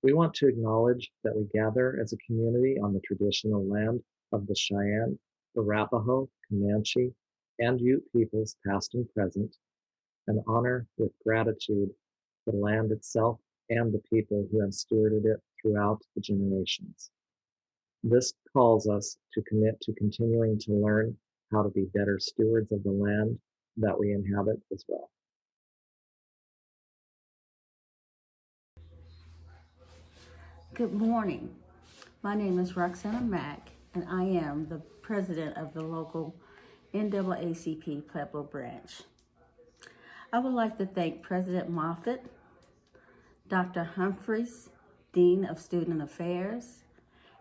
We want to acknowledge that we gather as a community on the traditional land of the Cheyenne, Arapaho, Comanche, and Ute peoples past and present, and honor with gratitude the land itself and the people who have stewarded it throughout the generations. This calls us to commit to continuing to learn how to be better stewards of the land that we inhabit as well. Good morning. My name is Roxana Mack, and I am the president of the local NAACP Pueblo branch. I would like to thank President Moffitt, Dr. Humphreys, Dean of Student Affairs,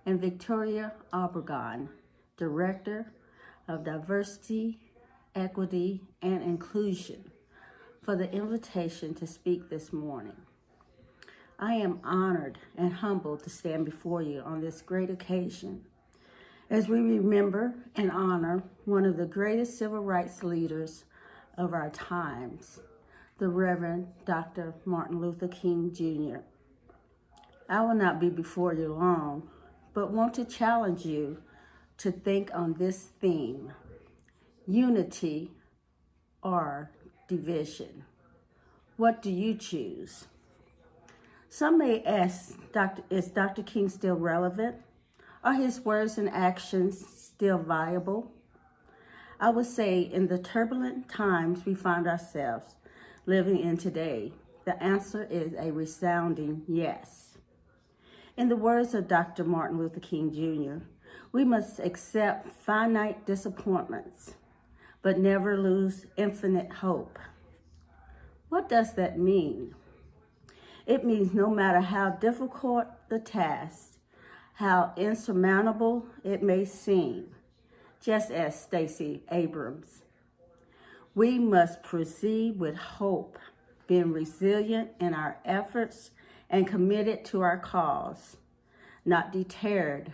and Victoria Obregon, Director of Diversity, Equity, and Inclusion, for the invitation to speak this morning. I am honored and humbled to stand before you on this great occasion as we remember and honor one of the greatest civil rights leaders of our times, the Reverend Dr. Martin Luther King Jr. I will not be before you long, but want to challenge you to think on this theme: unity or division. What do you choose? Some may ask, is Dr. King still relevant? Are his words and actions still viable? I would say in the turbulent times we find ourselves living in today, the answer is a resounding yes. In the words of Dr. Martin Luther King Jr., we must accept finite disappointments, but never lose infinite hope. What does that mean? It means no matter how difficult the task, how insurmountable it may seem, just as Stacey Abrams, we must proceed with hope, being resilient in our efforts and committed to our cause, not deterred,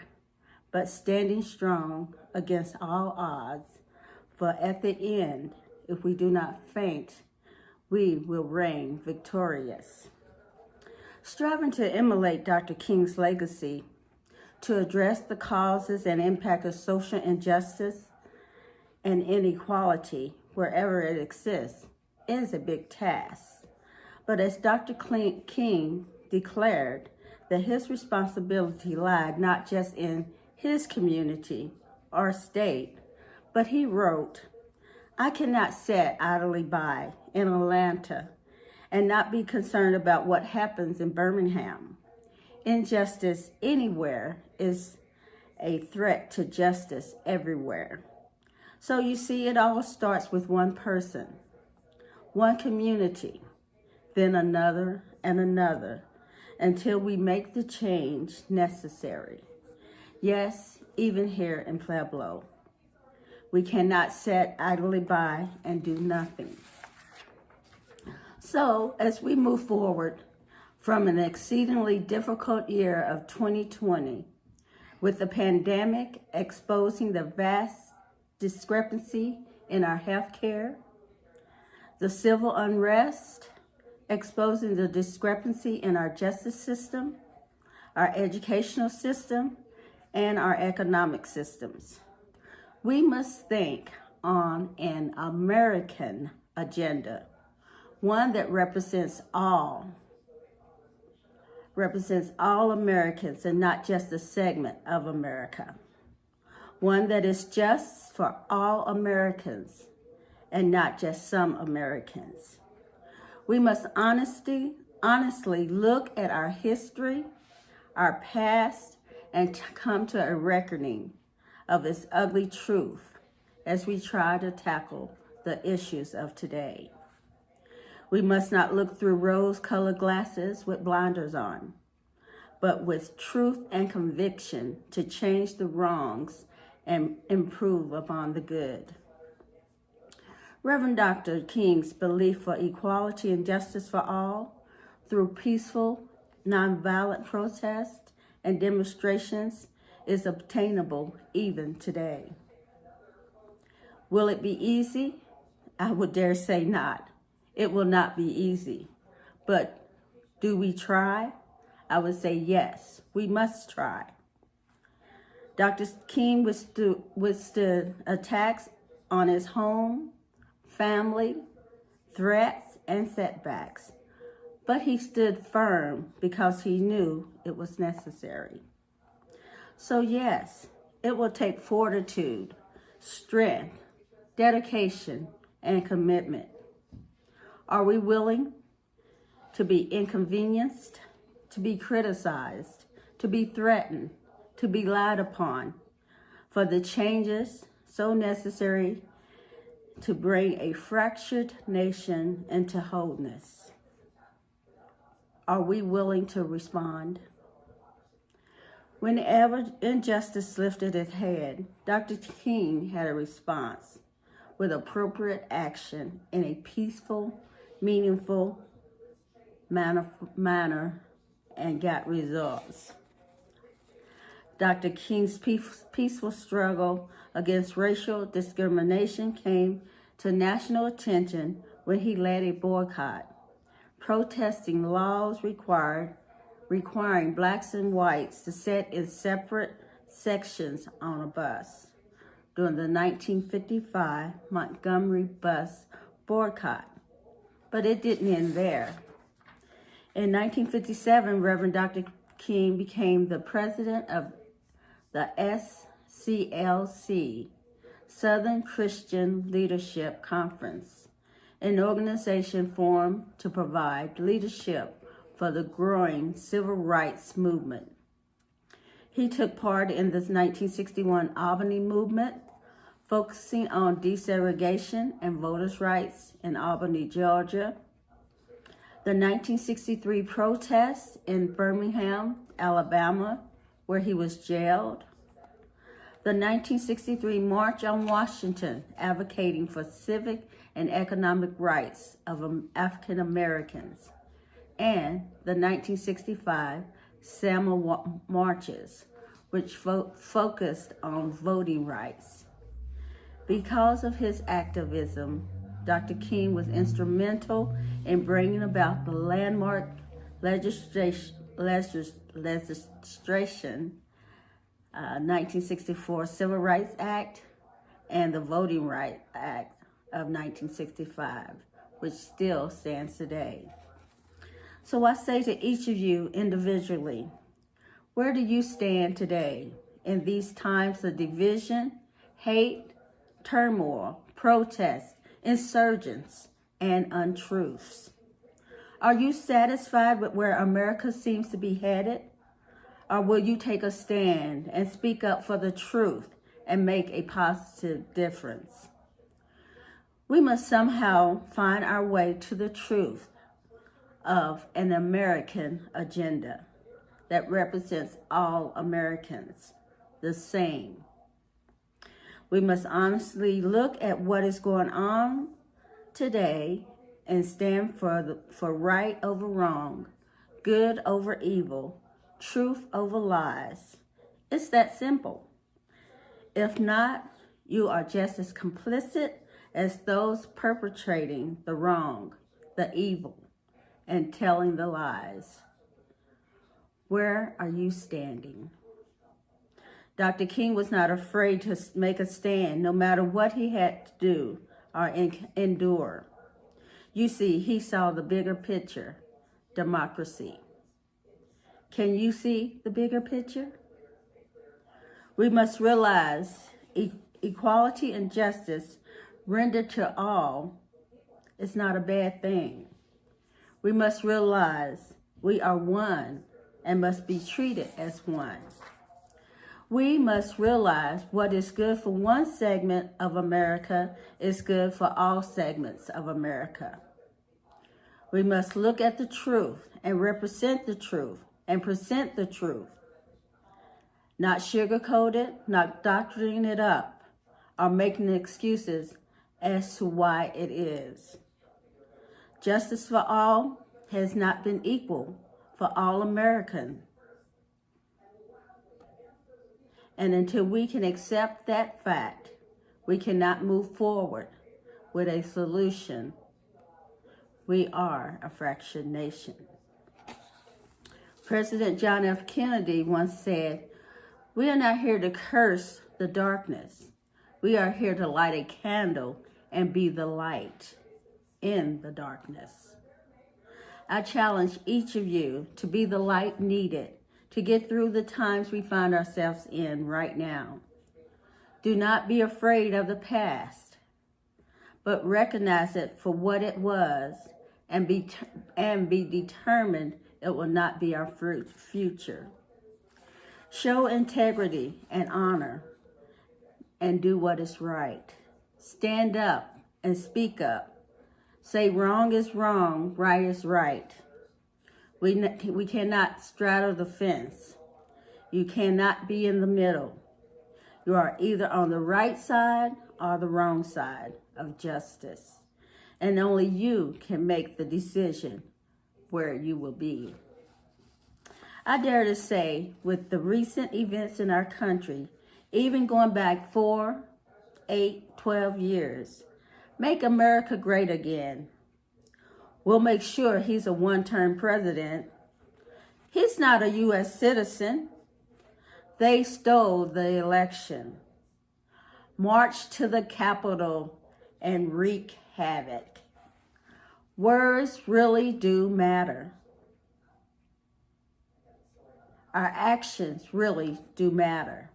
but standing strong against all odds. For at the end, if we do not faint, we will reign victorious. Striving to emulate Dr. King's legacy, to address the causes and impact of social injustice and inequality wherever it exists, is a big task. But as Dr. King declared, that his responsibility lied not just in his community or state, but he wrote, "I cannot sit idly by in Atlanta and not be concerned about what happens in Birmingham. Injustice anywhere is a threat to justice everywhere." So you see, it all starts with one person, one community, then another and another, until we make the change necessary. Yes, even here in Pueblo, we cannot sit idly by and do nothing. So, as we move forward from an exceedingly difficult year of 2020, with the pandemic exposing the vast discrepancy in our health care, the civil unrest exposing the discrepancy in our justice system, our educational system, and our economic systems, we must think on an American agenda, one that represents all Americans and not just a segment of America. One that is just for all Americans and not just some Americans. We must honestly look at our history, our past, and come to a reckoning of its ugly truth as we try to tackle the issues of today. We must not look through rose-colored glasses with blinders on, but with truth and conviction to change the wrongs and improve upon the good. Reverend Dr. King's belief for equality and justice for all through peaceful, nonviolent protests and demonstrations is obtainable even today. Will it be easy? I would dare say not. It will not be easy. But do we try? I would say yes, we must try. Dr. King withstood attacks on his home, family, threats, and setbacks, but he stood firm because he knew it was necessary. So yes, it will take fortitude, strength, dedication, and commitment. Are we willing to be inconvenienced, to be criticized, to be threatened, to be lied upon, for the changes so necessary to bring a fractured nation into wholeness? Are we willing to respond? Whenever injustice lifted its head, Dr. King had a response with appropriate action in a peaceful, meaningful manner and got results. Dr. King's peaceful struggle against racial discrimination came to national attention when he led a boycott, protesting laws requiring blacks and whites to sit in separate sections on a bus during the 1955 Montgomery bus boycott. But it didn't end there. In 1957, Reverend Dr. King became the president of the SCLC, Southern Christian Leadership Conference, an organization formed to provide leadership for the growing civil rights movement. He took part in the 1961 Albany movement, focusing on desegregation and voters' rights in Albany, Georgia. The 1963 protests in Birmingham, Alabama, where he was jailed. The 1963 March on Washington, advocating for civic and economic rights of African Americans. And the 1965 Selma marches, which focused on voting rights. Because of his activism, Dr. King was instrumental in bringing about the landmark legislation 1964 Civil Rights Act and the Voting Rights Act of 1965, which still stands today. So I say to each of you individually, where do you stand today in these times of division, hate, turmoil, protests, insurgents, and untruths? Are you satisfied with where America seems to be headed? Or will you take a stand and speak up for the truth and make a positive difference? We must somehow find our way to the truth of an American agenda that represents all Americans the same. We must honestly look at what is going on today and stand for right over wrong, good over evil, truth over lies. It's that simple. If not, you are just as complicit as those perpetrating the wrong, the evil, and telling the lies. Where are you standing? Dr. King was not afraid to make a stand, no matter what he had to do or endure. You see, he saw the bigger picture, democracy. Can you see the bigger picture? We must realize equality and justice rendered to all is not a bad thing. We must realize we are one and must be treated as one. We must realize what is good for one segment of America is good for all segments of America. We must look at the truth and represent the truth and present the truth. Not sugarcoat it, not doctoring it up, or making excuses as to why it is. Justice for all has not been equal for all Americans. And until we can accept that fact, we cannot move forward with a solution. We are a fractured nation. President John F. Kennedy once said, "We are not here to curse the darkness. We are here to light a candle and be the light in the darkness." I challenge each of you to be the light needed to get through the times we find ourselves in right now. Do not be afraid of the past, but recognize it for what it was and be determined it will not be our future. Show integrity and honor and do what is right. Stand up and speak up. Say wrong is wrong, right is right. We cannot straddle the fence. You cannot be in the middle. You are either on the right side or the wrong side of justice. And only you can make the decision where you will be. I dare to say, with the recent events in our country, even going back 4, 8, 12 years, make America great again. We'll make sure he's a one-term president. He's not a U.S. citizen. They stole the election. March to the Capitol and wreak havoc. Words really do matter. Our actions really do matter.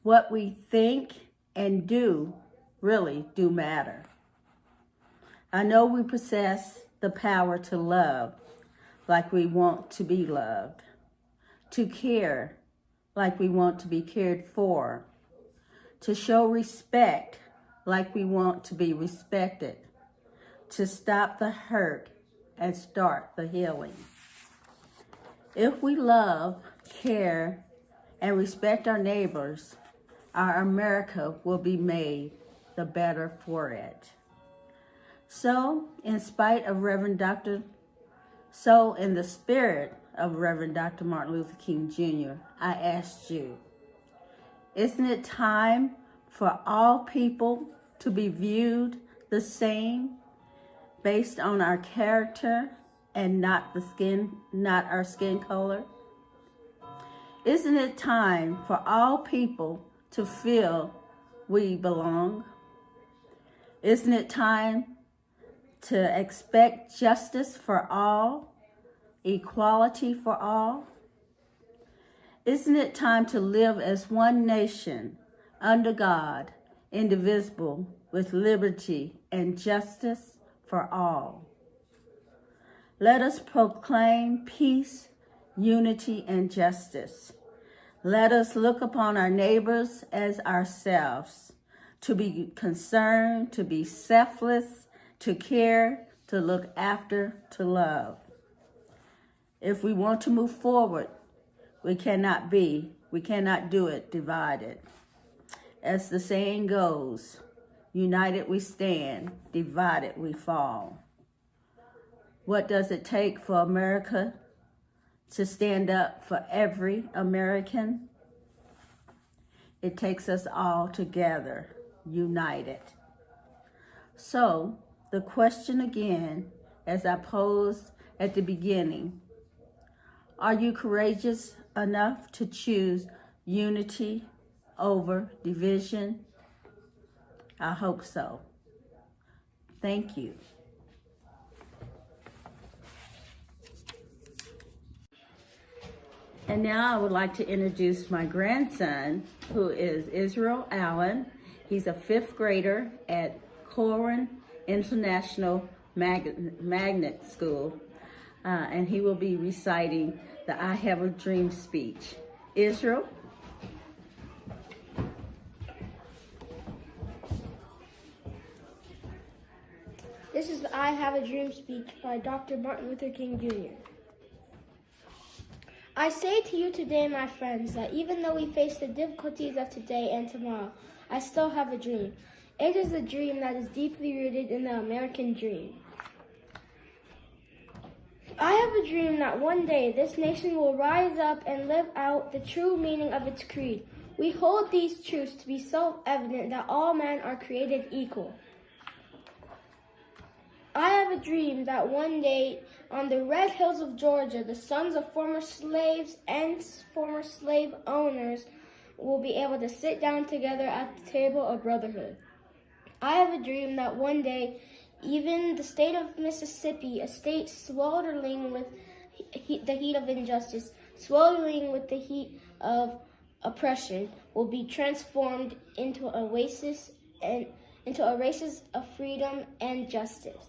What we think and do really do matter. I know we possess the power to love like we want to be loved, to care like we want to be cared for, to show respect like we want to be respected, to stop the hurt and start the healing. If we love, care, and respect our neighbors, our America will be made the better for it. So, in the spirit of Reverend Dr. Martin Luther King Jr., I asked you, isn't it time for all people to be viewed the same based on our character and not our skin color? Isn't it time for all people to feel we belong? Isn't it time to expect justice for all, equality for all? Isn't it time to live as one nation, under God, indivisible, with liberty and justice for all? Let us proclaim peace, unity, and justice. Let us look upon our neighbors as ourselves, to be concerned, to be selfless, to care, to look after, to love. If we want to move forward, we cannot do it divided. As the saying goes, united we stand, divided we fall. What does it take for America to stand up for every American? It takes us all together, united. So, the question again, as I posed at the beginning, are you courageous enough to choose unity over division? I hope so. Thank you. And now I would like to introduce my grandson, who is Israel Allen. He's a 5th grader at Corwin International Magnet School, and he will be reciting the I Have a Dream speech. Israel? This is the I Have a Dream speech by Dr. Martin Luther King Jr. I say to you today, my friends, that even though we face the difficulties of today and tomorrow, I still have a dream. It is a dream that is deeply rooted in the American dream. I have a dream that one day this nation will rise up and live out the true meaning of its creed. We hold these truths to be self-evident that all men are created equal. I have a dream that one day on the red hills of Georgia, the sons of former slaves and former slave owners will be able to sit down together at the table of brotherhood. I have a dream that one day, even the state of Mississippi, a state sweltering with the heat of injustice, sweltering with the heat of oppression, will be transformed into oasis of freedom and justice.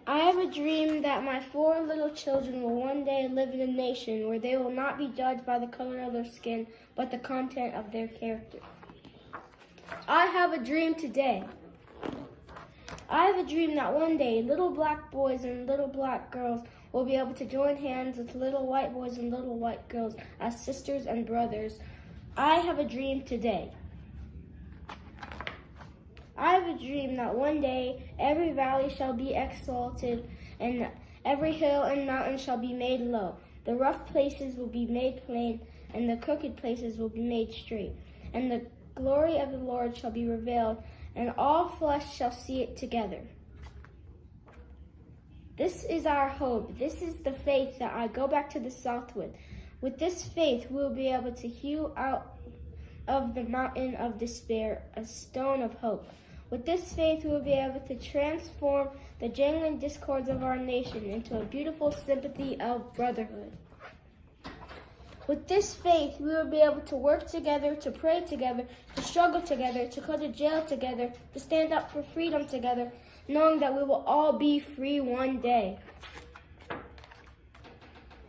I have a dream that my 4 little children will one day live in a nation where they will not be judged by the color of their skin, but the content of their character. I have a dream today. I have a dream that one day little black boys and little black girls will be able to join hands with little white boys and little white girls as sisters and brothers. I have a dream today. I have a dream that one day every valley shall be exalted and every hill and mountain shall be made low. The rough places will be made plain and the crooked places will be made straight. And the glory of the Lord shall be revealed and all flesh shall see it together. This is our hope. This is the faith that I go back to the south with. With this faith, we will be able to hew out of the mountain of despair a stone of hope. With this faith, we will be able to transform the jangling discords of our nation into a beautiful sympathy of brotherhood. With this faith, we will be able to work together, to pray together, to struggle together, to go to jail together, to stand up for freedom together, knowing that we will all be free one day.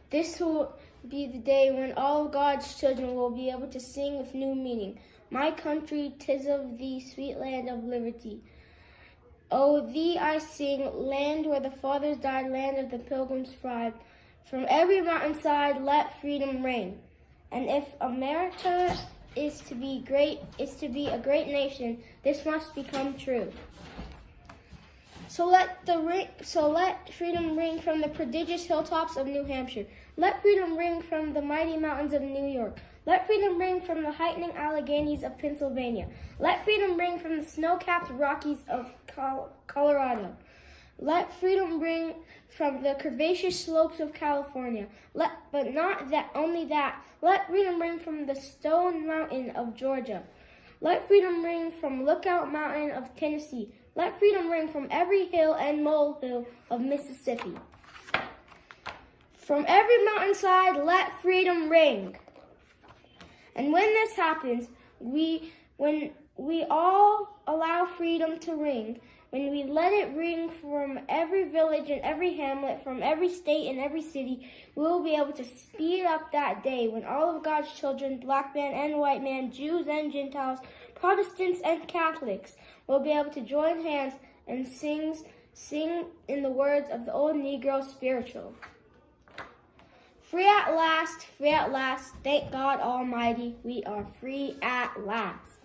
This will be the day when all of God's children will be able to sing with new meaning. My country, 'tis of thee, sweet land of liberty. O thee I sing, land where the fathers died, land of the pilgrims' pride. From every mountainside, let freedom ring. And if America is to be a great nation, this must become true. So let freedom ring from the prodigious hilltops of New Hampshire. Let freedom ring from the mighty mountains of New York. Let freedom ring from the heightening Alleghenies of Pennsylvania. Let freedom ring from the snow-capped Rockies of Colorado. Let freedom ring from the curvaceous slopes of California. But not that only that. Let freedom ring from the Stone Mountain of Georgia. Let freedom ring from Lookout Mountain of Tennessee. Let freedom ring from every hill and molehill of Mississippi. From every mountainside, let freedom ring. And when this happens, when we all allow freedom to ring, when we let it ring from every village and every hamlet, from every state and every city, we will be able to speed up that day when all of God's children, black man and white man, Jews and Gentiles, Protestants and Catholics, will be able to join hands and sing in the words of the old Negro spiritual. Free at last, thank God Almighty, we are free at last.